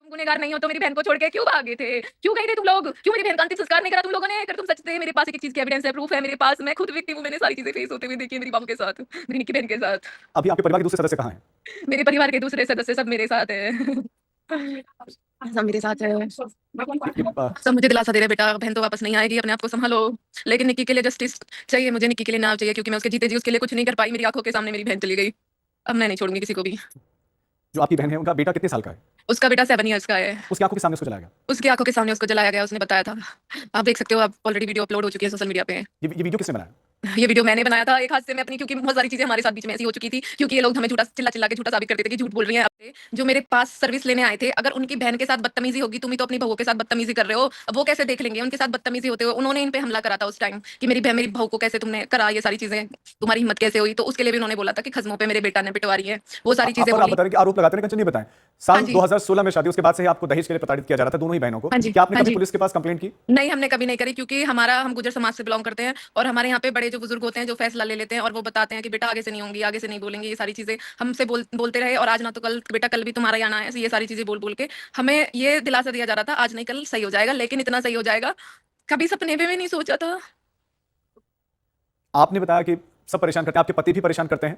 गुनहगार नहीं हो तो मेरी बहन को छोड़ के क्यों भागे थे? क्यों गए थे तुम लोग? क्यों मेरी बहन का अंतिम संस्कार नहीं करा तुम लोगों ने? अगर तुम सच थे, मेरे पास एक चीज़ की एविडेंस है, प्रूफ है मेरे पास, मैं खुद विक्टिम हूँ, मैंने सारी चीज़ें फेस होते हुए देखी है मेरी बाबू के साथ, मेरी निक्की बहन के साथ। अभी आपके परिवार के दूसरे सदस्य कहाँ हैं? मेरे परिवार के दूसरे सदस्य सब मेरे साथ हैं। सब मेरे साथ है। ये सब मुझे दिलासा दे रहे हैं, बेटा बहन तो वापस नहीं आएगी, अपने आप को संभालो। लेकिन निक्की के लिए जस्टिस चाहिए मुझे, निक्की के लिए न्याय चाहिए, क्योंकि मैं उसके जीते जी उसके लिए कुछ नहीं कर पाई। मेरी आंखों के सामने मेरी बहन चली गई। अब मैं नहीं छोड़ूंगी किसी को भी। जो आपकी बहन है, उनका बेटा कितने साल का है? उसका बेटा 7 इयर्स का है। उसकी आंखों के सामने उसको जलाया गया? उसकी आंखों के सामने उसको जलाया गया, उसने बताया था। आप देख सकते हो, आप ऑलरेडी वीडियो अपलोड हो चुकी है सोशल मीडिया पे। ये वीडियो किसने बनाया? ये वीडियो मैंने बनाया था एक हादसे में अपनी, क्योंकि बहुत सारी चीजें हमारे साथ बीच में ऐसी हो चुकी थी, क्योंकि ये लोग हमें झूठा चिल्ला चिल्ला के झूठा साबित करते थे कि झूठ बोल रही हैं आपसे। जो मेरे पास सर्विस लेने आए थे, अगर उनकी बहन के साथ बदतमीजी होगी, तुम ही तो अपनी बहू के साथ बदतमीजी कर रहे हो, अब वो कैसे देख लेंगे उनके साथ बदतमीजी होते हुए? उन्होंने इन पे हमला करा था उस टाइम कि मेरी बहन, मेरी बहू को कैसे तुमने करा ये सारी चीजें, तुम्हारी हिम्मत कैसे हुई? तो उसके लिए भी उन्होंने बोला था कि खजमों पे मेरे बेटा ने पिटवारी है, वो सारी आप चीजें पर आप बोली। बता रहे हैं कि आरोप लगाते हैं, कंचन नहीं बताएं। हाँ साल जी। 2016 में शादी, उसके बाद से ही आपको दहेज के लिए प्रताड़ित किया जा रहा था दोनों ही बहनों को। हाँ जी। क्या आपने हाँ कभी जी। पुलिस के पास कंप्लेंट की? नहीं, हमने कभी नहीं करी, क्योंकि हम गुर्जर समाज से बिलोंग करते हैं, और हमारे यहाँ पे बड़े जो बुजुर्ग होते हैं जो फैसला ले लेते हैं, और वो बताते हैं कि बेटा आगे से नहीं होंगी, आगे से नहीं बोलेंगे, ये सारी चीजें हमसे बोलते रहे, और आज ना तो कल बेटा, कल भी तुम्हारा ही आना है, ये सारी चीजें बोल बोल के हमें ये दिलासा दिया जा रहा था आज नहीं कल सही हो जाएगा। लेकिन इतना सही हो जाएगा कभी सपने में भी नहीं सोचा था। आपने बताया कि सब परेशान करते हैं, आपके पति भी परेशान करते हैं।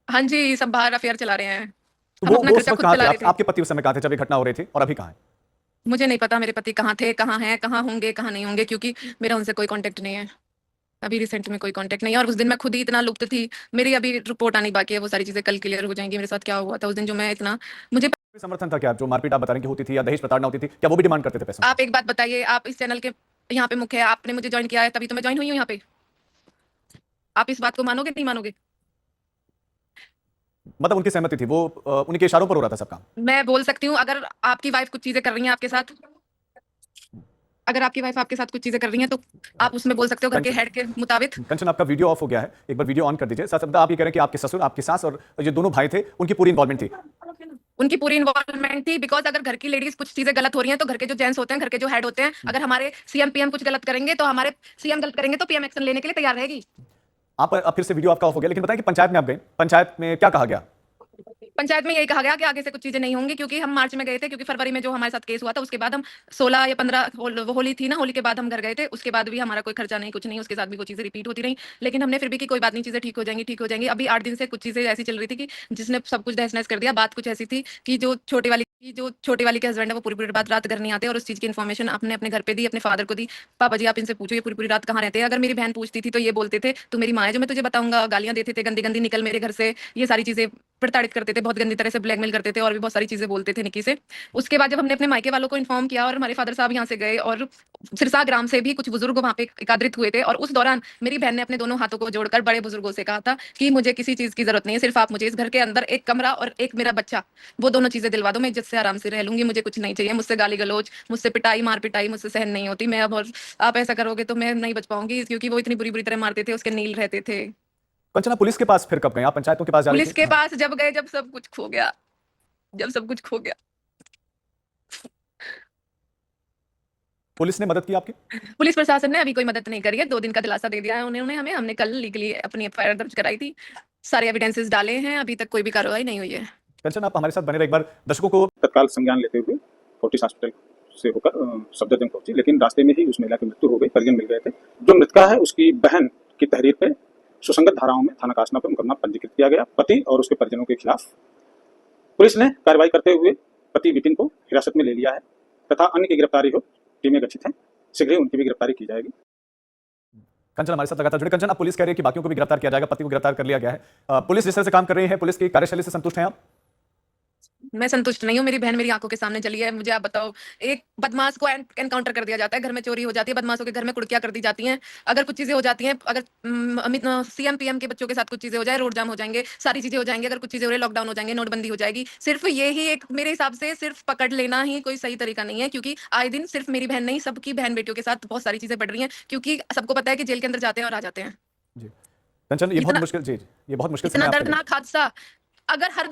हाँ जी, सब बाहर अफेयर चला रहे हैं। तो हम वो अपना वो उस खर्चा वक्त खुद कहाँ थे? चला रहे थे। आपके पति उस समय कहाँ थे जब ये घटना हो रही थी, और अभी कहाँ है? मुझे नहीं पता मेरे पति कहाँ थे, कहाँ हैं, कहाँ होंगे, कहाँ नहीं होंगे, क्योंकि मेरा उनसे कोई कांटेक्ट नहीं है। अभी रिसेंट में कोई कांटेक्ट नहीं है, और उस दिन मैं खुद ही इतना लुप्त थी। मेरी अभी रिपोर्ट आनी बाकी है, वो सारी चीजें कल क्लियर हो जाएंगी मेरे साथ क्या हुआ था उस दिन, जो मैं इतना मुझे। कोई समर्थन था क्या? जो मारपीट आप बता रहे हैं कि होती थी या दहेज प्रताड़ना होती थी, क्या वो भी डिमांड करते थे पैसों की? आप एक बात बताइए, आप इस चैनल के यहाँ पे मुख्य है, आपने मुझे ज्वाइन किया है तभी तो मैं ज्वाइन हुई हूँ यहाँ पे। आप इस बात को मानोगे नहीं मानोगे? मतलब उनकी सहमति थी, वो उनके इशारों पर हो रहा था सब काम? मैं बोल सकती हूँ, अगर आपकी वाइफ कुछ चीजें कर रही हैं आपके साथ, अगर आपकी वाइफ आपके साथ कुछ चीजें कर रही हैं, तो आप उसमें बोल सकते हो घर के कंचन, हेड के मुताबिक। कंचन आपका वीडियो ऑफ हो गया है, एक बार वीडियो ऑन कर दीजिए। साथ साथ आप ये कह रहे हैं कि आपके ससुर, आपकी सास और जो दोनों भाई थे, उनकी पूरी इन्वॉल्वमेंट थी। उनकी पूरी इन्वॉल्वमेंट थी, बिकॉज अगर घर की लेडीज कुछ चीजें गलत हो रही हैं तो घर के जो जेंट्स होते हैं, घर के जो हेड होते हैं, अगर हमारे सीएम पीएम कुछ गलत करेंगे तो हमारे सीएम गलत करेंगे तो पीएम एक्शन लेने के लिए तैयार रहेगी। आप अब फिर से वीडियो आपका ऑफ हो गया, लेकिन बताएं कि पंचायत में आप गए, पंचायत में क्या कहा गया? पंचायत में यही कहा गया कि आगे से कुछ चीजें नहीं होंगी, क्योंकि हम मार्च में गए थे, क्योंकि फरवरी में जो हमारे साथ केस हुआ था उसके बाद हम 16 या 15 होली थी ना, होली के बाद हम घर गए थे, उसके बाद भी हमारा कोई खर्चा नहीं, कुछ नहीं, उसके साथ भी कुछ चीजें रिपीट होती रही। लेकिन हमने फिर भी कि कोई बात नहीं, चीजें ठीक हो जाएंगी, ठीक हो जाएंगी। अभी 8 दिन से कुछ चीजें ऐसी चल रही थी कि जिसने सब कुछ तहस नहस कर दिया। बात कुछ ऐसी थी कि जो छोटे वाली के हस्बैंड है वो पूरी पूरी रात घर नहीं आते, और उस चीज की इन्फॉर्मेशन आपने अपने घर पे दी, अपने फादर को दी। पापा जी आप इनसे पूछो ये पूरी पूरी रात कहाँ रहते हैं। अगर मेरी बहन पूछती थी तो ये बोलते थे तू मेरी माँ है जो मैं तुझे बताऊंगा, गालियां देते थे गंदी गंदी, निकल मेरे घर से, ये सारी चीजें प्रताड़ित करते थे, बहुत गंदी तरह से ब्लैकमेल करते थे, और भी बहुत सारी चीजें बोलते थे निकी से। उसके बाद जब हमने अपने मायके वालों को इन्फॉर्म किया, और हमारे फादर साहब यहाँ से गए, और सिरसा ग्राम से भी कुछ बुजुर्ग वहां पे एकत्रित हुए थे, और उस दौरान मेरी बहन ने अपने दोनों हाथों को जोड़कर बड़े बुजुर्गों से कहा था कि मुझे किसी चीज की जरूरत नहीं है, सिर्फ आप मुझे इस घर के अंदर एक कमरा और एक मेरा बच्चा, वो दोनों चीजें दिलवा दो, मैं इज्जत से आराम से रह लूंगी, मुझे कुछ नहीं चाहिए। मुझसे गाली गलौज, मुझसे पिटाई मार पिटाई मुझसे सहन नहीं होती। मैं अब, और आप ऐसा करोगे तो मैं नहीं बच पाऊंगी, क्योंकि वो इतनी बुरी बुरी तरह मारते थे, उसके नील रहते थे। कंचना, पुलिस के पास फिर कब गए? आप पंचायतों के पास जा रही पुलिस थी? के हाँ। पास जब गए, जब सब कुछ खो गया, जब सब कुछ खो गया। पुलिस ने मदद की आपकी? पुलिस प्रशासन ने अभी कोई मदद नहीं करी है, 2 दिन का दिलासा दे दिया है उन्होंने हमें। हमने कल लीगली अपनी एफआईआर दर्ज कराई थी, सारे एविडेंसेस डाले हैं, अभी तक कोई भी कार्रवाई नहीं हुई है। कंचन, आप हमारे साथ बने रहे, एक बार दर्शकों को। तत्काल संज्ञान लेते हुए फोर्टिस हॉस्पिटल से होकर सफदरजंग पहुंची, लेकिन रास्ते में ही उस महिला की मृत्यु हो गई। परिजन मिल गए थे। जो मृतका है उसकी बहन की तहरीर पे सुसंगत धाराओं में थाना कासना पर मुकदमा पंजीकृत किया गया। पति और उसके परिजनों के खिलाफ पुलिस ने कार्रवाई करते हुए पति विपिन को हिरासत में ले लिया है, तथा अन्य की गिरफ्तारी हो टीमें गठित हैं। शीघ्र ही उनकी भी गिरफ्तारी की जाएगी। कंचन हमारे साथ लगातार जुड़े। कंचन, अब पुलिस कह रही है कि बाकियों को भी गिरफ्तार किया जाएगा, पति को गिरफ्तार कर लिया गया है। पुलिस जिस तरह से काम कर रही है, पुलिस की कार्यशैली से संतुष्ट हैं आप? मैं संतुष्ट नहीं हूँ, मेरी बहन मेरी आंखों के सामने चली है। मुझे आप बताओ, एक बदमाश को एनकाउंटर कर दिया जाता है, घर में चोरी हो जाती है, बदमाशों के घर में कुड़कियां कर दी जाती हैं, अगर कुछ चीजें हो जाती हैं, अगर अमित सीएम पीएम के बच्चों के साथ कुछ चीजें हो जाए, रोड जाम हो जाएंगे, सारी चीजें हो जाएंगी, अगर कुछ चीजें हो रही, लॉकडाउन हो जाएंगे, नोटबंदी हो जाएगी। सिर्फ ये ही एक मेरे हिसाब से सिर्फ पकड़ लेना ही कोई सही तरीका नहीं है, क्योंकि आए दिन सिर्फ मेरी बहन नहीं, सबकी बहन बेटियों के साथ बहुत सारी चीजें बढ़ रही हैं, क्योंकि सबको पता है कि जेल के अंदर जाते हैं और आ जाते हैं। जी कंचन, ये बहुत इतना मुश्किल, जी ये बहुत मुश्किल समय इतना आपके लिए। दर्दनाक हादसा, अगर हर